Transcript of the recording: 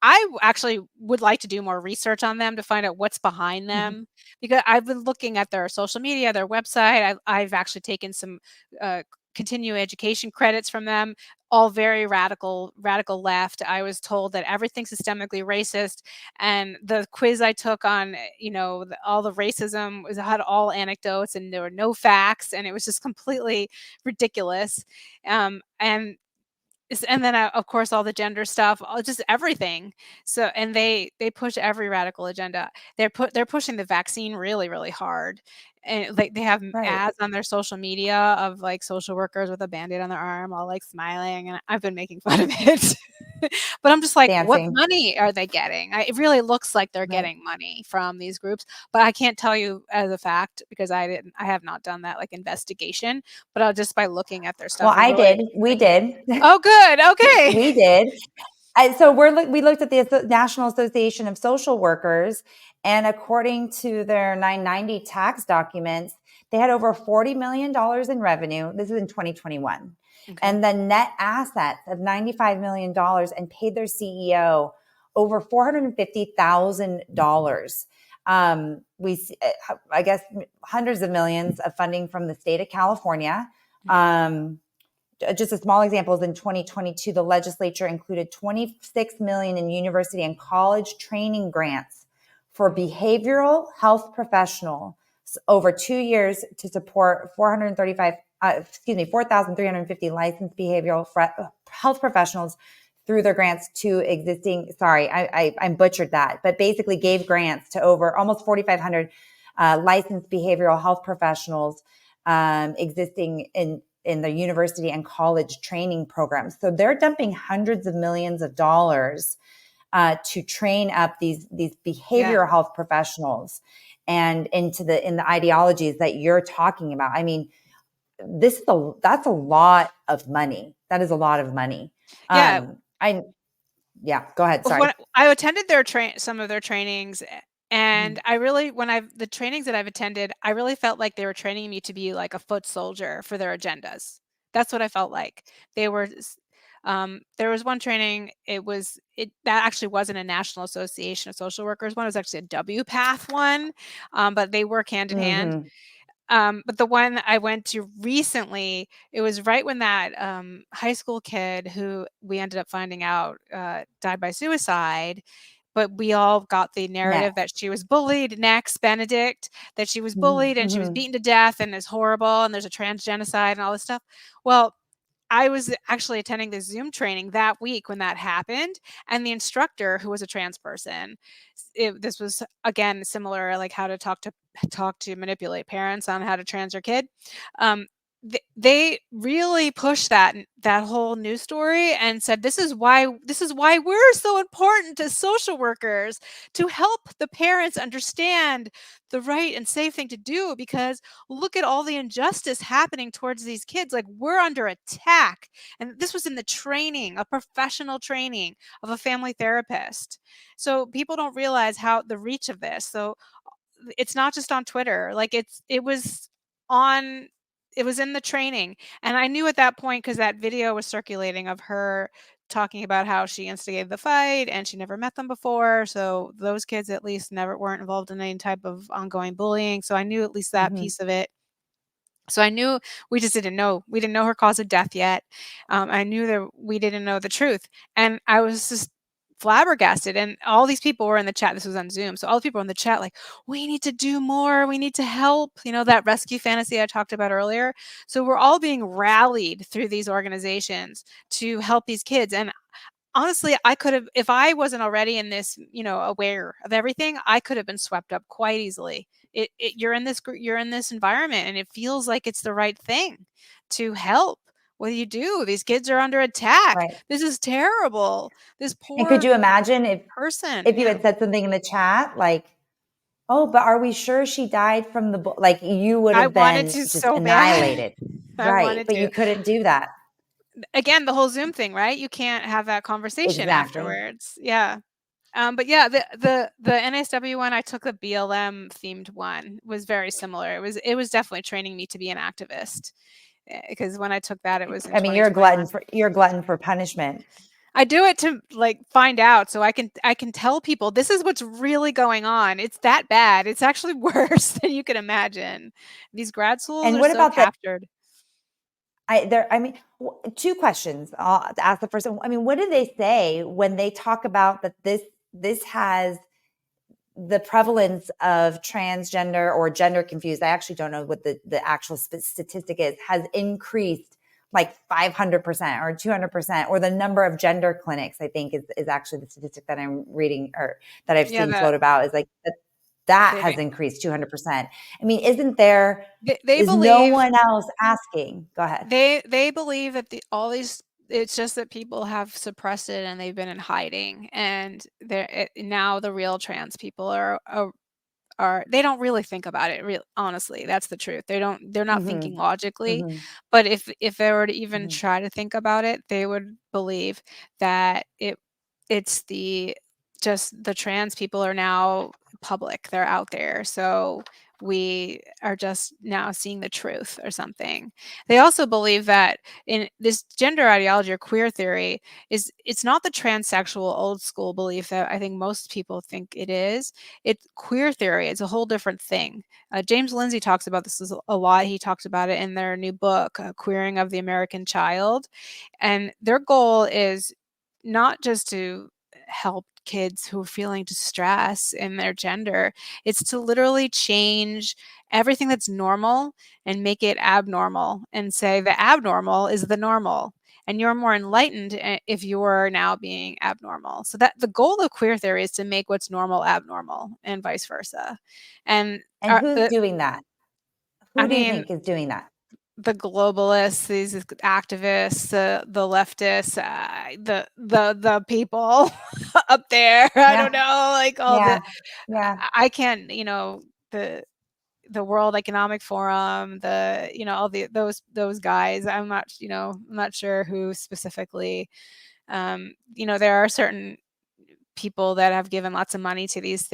actually would like to do more research on them to find out what's behind them, because I've been looking at their social media, their website. I've actually taken some continuing education credits from them, all very radical left. I was told that everything's systemically racist, and the quiz I took on, all the racism had all anecdotes and there were no facts, and it was just completely ridiculous. And then of course all the gender stuff, just everything. So, and they push every radical agenda. They're pushing the vaccine really really hard, and like they have Right. ads on their social media of like social workers with a band-aid on their arm all like smiling, and I've been making fun of it. But I'm just like, what Dancing. money are they getting? It really looks like they're Right. getting money from these groups, but I can't tell you as a fact because I have not done that like investigation, but I'll just by looking at their Well, stuff, it I really did. We like, did. oh, good. Okay. We did. So we looked at the National Association of Social Workers, and according to their 990 tax documents, they had over $40 million in revenue. This is in 2021. Okay. And the net assets of $95 million, and paid their CEO over $450,000. I guess, hundreds of millions of funding from the state of California. Just a small example is in 2022, the legislature included $26 million in university and college training grants for behavioral health professionals over 2 years to support 4,350 licensed behavioral health professionals through their grants to existing, I butchered that, but basically gave grants to over almost 4,500 licensed behavioral health professionals existing in the university and college training programs. So they're dumping hundreds of millions of dollars to train up these behavioral health professionals and in the ideologies that you're talking about. I mean, that's a lot of money. That is a lot of money. Yeah. Go ahead. Sorry. When I attended some of their trainings, and the trainings that I've attended, I really felt like they were training me to be like a foot soldier for their agendas. That's what I felt like. They were, there was one training, that actually wasn't a National Association of Social Workers one, it was actually a WPATH one, but they work hand in hand. But the one I went to recently, it was right when that high school kid who we ended up finding out died by suicide. But we all got the narrative that she was bullied, next Benedict, that she was bullied and she was beaten to death and is horrible and there's a trans genocide and all this stuff. Well, I was actually attending the Zoom training that week when that happened, and the instructor, who was a trans person, this was again similar, like how to talk to manipulate parents on how to trans your kid. They really pushed that whole news story and said this is why we're so important as social workers, to help the parents understand the right and safe thing to do, because look at all the injustice happening towards these kids. Like, we're under attack. And this was in the training, a professional training of a family therapist. So people don't realize how the reach of this. So it's not just on Twitter. Like it was in the training. And I knew at that point, because that video was circulating of her talking about how she instigated the fight and she never met them before. So those kids at least weren't involved in any type of ongoing bullying. So I knew at least that piece of it. So I knew we just didn't know. We didn't know her cause of death yet. I knew that we didn't know the truth. And I was just flabbergasted. And all these people were in the chat. This was on Zoom. So all the people in the chat, like, we need to do more. We need to help. That rescue fantasy I talked about earlier. So we're all being rallied through these organizations to help these kids. And honestly, I could have, if I wasn't already in this, aware of everything, I could have been swept up quite easily. You're in this environment, and it feels like it's the right thing to help. What do you do? These kids are under attack. Right. This is terrible. This And could poor you imagine person. you had said something in the chat like, "Oh, but are we sure she died from the like you would I have wanted been to just so bad. annihilated." I Right, wanted but you to. couldn't do that. Again, the whole Zoom thing, right? You can't have that conversation Exactly. afterwards. Yeah. But yeah, the NSW one, I took the BLM themed one, was very similar. It was definitely training me to be an activist, because when I took that, it was in I mean, you're a 2021. glutton for punishment. I do it to, like, find out so I can tell people, "This is what's really going on. It's that bad. It's actually worse than you can imagine." These grad schools And are what so about the captured. I mean, 2 questions. To ask the first one. I mean, what do they say when they talk about that this has the prevalence of transgender or gender confused? I actually don't know what the actual statistic is, has increased like 500% or 200%, or the number of gender clinics, I think is actually the statistic that I'm reading or that I've Yeah, seen float about, is like that they has increased 200%. I mean, isn't there, they is no believe one else asking? Go ahead. they believe that all these, it's just that people have suppressed it and they've been in hiding, and now the real trans people are they don't really think about it, real honestly, that's the truth. They're not thinking Mhm. logically, Mhm. but if they were to even Mhm. try to think about it, they would believe that it's the just the trans people are now public, they're out there, so we are just now seeing the truth or something. They also believe that in this gender ideology or queer theory it's not the transsexual old school belief that I think most people think it is. It's queer theory. It's a whole different thing. James Lindsay talks about this a lot. He talks about it in their new book, Queering of the American Child. And their goal is not just to help kids who are feeling distress in their gender, it's to literally change everything that's normal and make it abnormal and say the abnormal is the normal and you're more enlightened if you're now being abnormal. So that the goal of queer theory is to make what's normal abnormal and vice versa. And And who's the doing that? I Who do you mean, think is doing that? the globalists, these activists, the leftists, the people up there. I Yeah. don't know, like all the Yeah. Yeah. I can't, the World Economic Forum, all those guys. I'm not sure who specifically. There are certain people that have given lots of money to these things